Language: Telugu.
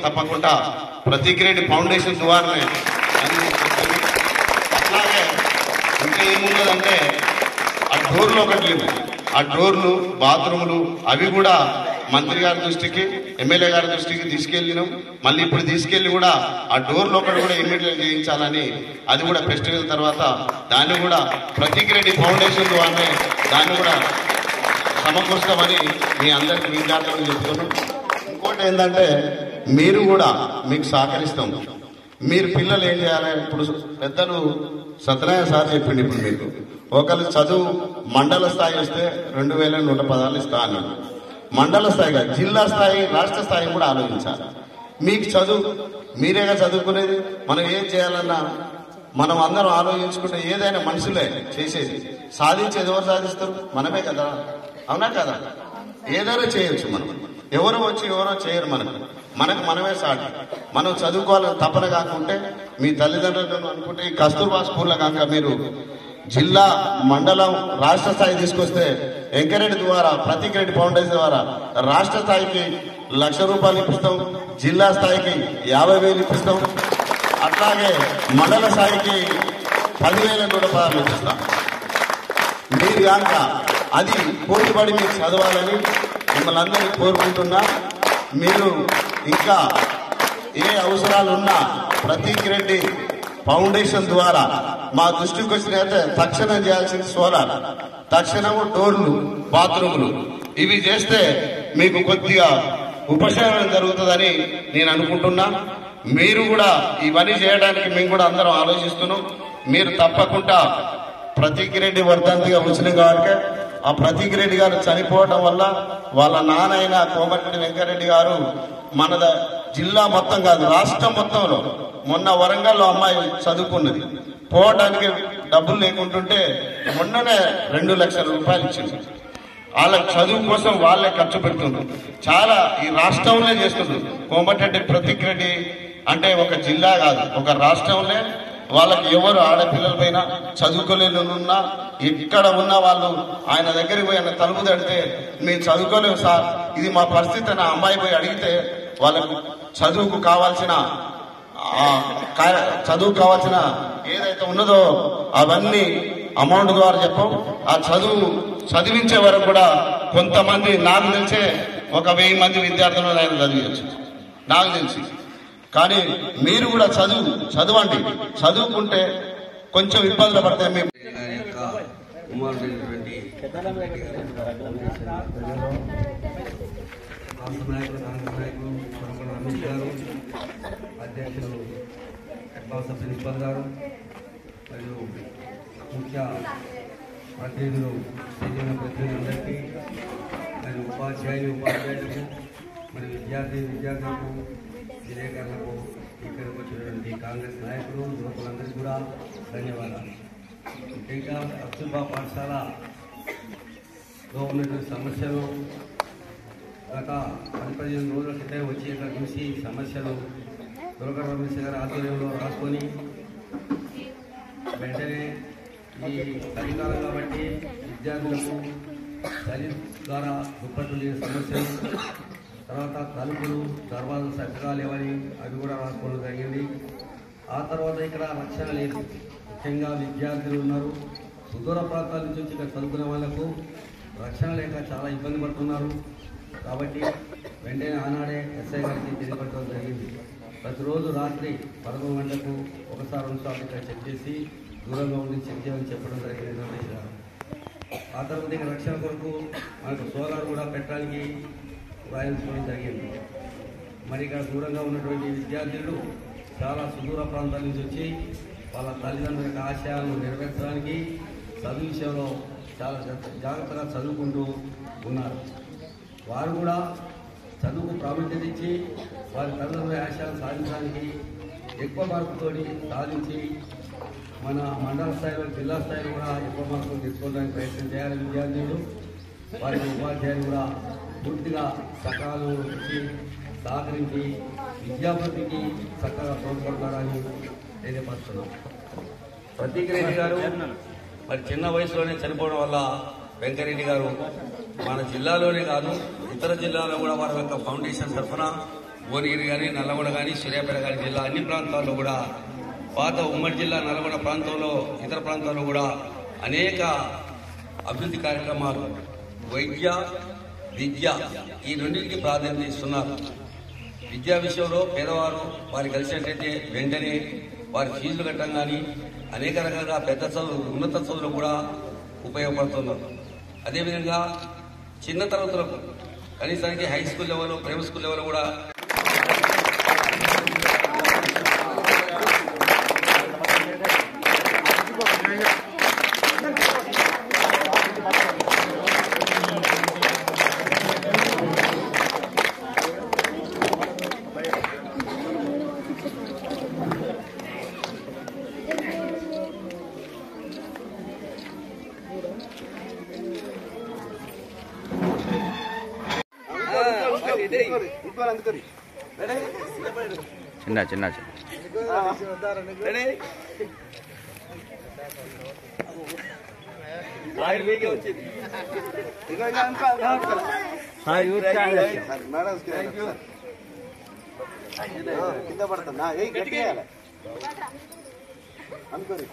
తప్పకుండా ప్రతిగ్రేడ్ ఫౌండేషన్ ద్వారానే అట్లాగే ఇంకా ఏమున్నదంటే ఆ డోర్లు ఒకటి లేవు, ఆ డోర్లు బాత్రూములు అవి కూడా మంత్రి గారి దృష్టికి ఎమ్మెల్యే గారి దృష్టికి తీసుకెళ్ళినాం. మళ్ళీ ఇప్పుడు తీసుకెళ్లి కూడా ఆ డోర్లు ఒకటి కూడా ఇమ్మీడియట్ చేయించాలని, అది కూడా ఫెస్టివల్ తర్వాత దాన్ని కూడా ప్రతిగ్రేడ్ ఫౌండేషన్ ద్వారానే దాన్ని కూడా సమకూర్చమని మీ అందరికి విద్యార్థులకు చెప్తున్నాం. ఇంకోటి ఏంటంటే మీరు కూడా మీకు సహకరిస్తాం. మీరు పిల్లలు ఏం చేయాలి, ఇప్పుడు పెద్దలు సత్యనారాయణ సార్ చెప్పిండు. ఇప్పుడు మీకు ఒకళ్ళు చదువు మండల స్థాయి వస్తే 2110 ఇస్తా అన్నాడు. మండల స్థాయిగా జిల్లా స్థాయి రాష్ట్ర స్థాయి కూడా ఆలోచించాలి. మీకు చదువు మీరేగా చదువుకునేది, మనం ఏం చేయాలన్నా మనం అందరం ఆలోచించుకుంటే ఏదైనా మనుషులే చేసేది, సాధించేది ఎవరు సాధిస్తారు? మనమే కదా, అవునా కదా? ఏదైనా చేయొచ్చు మనం, ఎవరో వచ్చి ఎవరో చేయరు. మనకు మనమే సాటి. మనం చదువుకోవాలని తపన కాకుంటే మీ తల్లిదండ్రులను అనుకుంటే ఈ కస్తూర్బా స్కూల్లో కాక మీరు జిల్లా మండలం రాష్ట్ర స్థాయి తీసుకొస్తే ఎంకరేజ్ ద్వారా ప్రతిగ్రేడ్ ఫౌండేషన్ ద్వారా రాష్ట్ర స్థాయికి ₹1,00,000 ఇప్పిస్తాం, జిల్లా స్థాయికి 50,000 ఇప్పిస్తాం, అట్లాగే మండల స్థాయికి 10,000 ఇప్పిస్తాం. మీరు కనుక అది పోటీపడి మీరు చదవాలని మిమ్మల్ని అందరినీ కోరుకుంటున్నా. మీరు ఇంకా ఏ అవసరాలు ఉన్నా ప్రతిగ్రేడ్ ఫౌండేషన్ ద్వారా మా దృష్టికి వచ్చినైతే తక్షణం చేయాల్సింది సోలార్, తక్షణము డోర్లు బాత్రూములు ఇవి చేస్తే మీకు కొద్దిగా ఉపశమనం జరుగుతుందని నేను అనుకుంటున్నా. మీరు కూడా ఇవన్నీ చేయడానికి మేము కూడా అందరం ఆలోచిస్తున్నాం. మీరు తప్పకుండా ప్రతిగ్రేడ్ వర్ధంతిగా వచ్చిన కాబట్టి ఆ ప్రతిగ్రేడ్ గారు చనిపోవడం వల్ల వాళ్ళ నాన్న కోమటిరెడ్డి వెంకరెడ్డి గారు మన జిల్లా మొత్తం కాదు రాష్ట్రం మొత్తంలో, మొన్న వరంగల్లో అమ్మాయి చదువుకున్నది, పోవడానికి డబ్బులు లేకుంటుంటే మొన్ననే ₹2,00,000 ఇచ్చింది. వాళ్ళ చదువు కోసం వాళ్ళే ఖర్చు పెడుతున్నారు. చాలా ఈ రాష్ట్రంలో చేస్తున్నారు. కోమటిరెడ్డి ప్రతిగ్రేడ్ అంటే ఒక జిల్లా కాదు, ఒక రాష్ట్రంలో వాళ్ళకి ఎవరు ఆడపిల్లల పైన చదువుకోలేనున్నా ఇక్కడ ఉన్న వాళ్ళు ఆయన దగ్గరికి పోయి ఆయన తలుపు తడితే మేము చదువుకోలేము సార్, ఇది మా పరిస్థితి అని అమ్మాయి పోయి అడిగితే వాళ్ళకు చదువుకు కావాల్సిన ఏదైతే ఉన్నదో అవన్నీ అమౌంట్ ద్వారా చెప్పం. ఆ చదివించే వరకు కూడా కొంతమంది నాకు తెలిసే 1,000 మంది విద్యార్థులను ఆయన చదివచ్చు నాకు తెలిసి. కానీ మీరు కూడా చదవండి, చదువుకుంటే కొంచెం ఇబ్బందులు పడితే మేము అధ్యక్షులు హెడ్మాస్టర్ ప్రిన్సిపల్ గారు మరియు ముఖ్య ప్రతినిధులు సీనియర్ ప్రతినిధులందరికీ మరియు ఉపాధ్యాయులకు మరియు విద్యార్థులకు విలేకరులకు ఇక్కడికి వచ్చినటువంటి కాంగ్రెస్ నాయకులు యువకులందరికీ కూడా ధన్యవాదాలు. ముఖ్యంగా కస్తూర్బా పాఠశాలలో ఉన్నటువంటి సమస్యలు గత 10-15 రోజుల క్రితం వచ్చి ఇక్కడ చూసి సమస్యలు దుర్గా రమేశ్వర గారి ఆధ్వర్యంలో రాసుకొని వెంటనే ఈ చలికాలం కాబట్టి విద్యార్థులకు చలి ద్వారా దుప్పట్లు లేని సమస్యలు, తర్వాత తలుపులు దర్వాజాలు చక్కగా లేవని అవి కూడా రాసుకోవడం జరిగింది. ఆ తర్వాత ఇక్కడ రక్షణ లేదు, ముఖ్యంగా విద్యార్థులు ఉన్నారు, సుదూర ప్రాంతాల నుంచి వచ్చి ఇక్కడ చదువుకునే వాళ్లకు రక్షణ లేక చాలా ఇబ్బంది పడుతున్నారు. కాబట్టి వెంటనే ఆనాడే ఎస్ఐ గారికి తెలియపడటం జరిగింది. ప్రతిరోజు రాత్రి 11 గంటలకు ఒకసారి 2 సార్లు ఇక్కడ చెక్ చేసి దూరంగా ఉండి చెక్ చేయమని చెప్పడం జరిగింది రమేష్ గారు. ఆ తర్వాత ఇక్కడ రక్షణ కొరకు మనకు సోలార్ కూడా పెట్టడానికి రాయించుకోవడం జరిగింది. మరి ఇక్కడ దూరంగా ఉన్నటువంటి విద్యార్థులు చాలా సుదూర ప్రాంతాల నుంచి వచ్చి వాళ్ళ తల్లిదండ్రుల యొక్క ఆశయాలను నెరవేర్చడానికి చదువు విషయంలో చాలా జాగ్రత్తగా చదువుకుంటూ ఉన్నారు. వారు కూడా చదువుకు ప్రాముఖ్యత ఇచ్చి వారి తల్లిదండ్రుల ఆశయాలను సాధించడానికి ఎక్కువ మార్కులతోటి సాధించి మన మండల స్థాయిలో జిల్లా స్థాయిలో కూడా ఎక్కువ మార్కులు తీసుకోవడానికి ప్రయత్నం చేయాలి. విద్యార్థులు వారి ఉపాధ్యాయులు కూడా పూర్తిగా సకాలంలో వచ్చి సహకరించి విద్యాభివృద్ధికి చక్కగా తోడ్పడతారని తెలియపరుస్తున్నాం. ప్రతిగ్రేడ్ గారు మరి చిన్న వయసులోనే చనిపోవడం వల్ల వెంకరెడ్డి గారు మన జిల్లాలోనే కాదు ఇతర జిల్లాలో కూడా వారి యొక్క ఫౌండేషన్ తరఫున భువనగిరి కానీ, నల్లగొండ కానీ, సూర్యాపేట కానీ జిల్లా అన్ని ప్రాంతాల్లో కూడా పాత ఉమ్మడి జిల్లా నల్గొండ ప్రాంతంలో ఇతర ప్రాంతాల్లో కూడా అనేక అభివృద్ధి కార్యక్రమాలు వైద్య, విద్య ఈ రెండింటికి ప్రాధాన్యత ఇస్తున్నారు. విద్యా విషయంలో పేదవారు వారు కలిసినట్లయితే వెంటనే వారి ఫీజులు కట్టడం కానీ అనేక రకాలుగా పెద్ద చదువులు, ఉన్నత చదువులు కూడా ఉపయోగపడుతున్నారు. అదేవిధంగా చిన్న తరగతులకు కనీసానికి high school level, primary school level కూడా చిన్న చిన్న కింద పడుతుందా గట్టిగా అనుకోరు.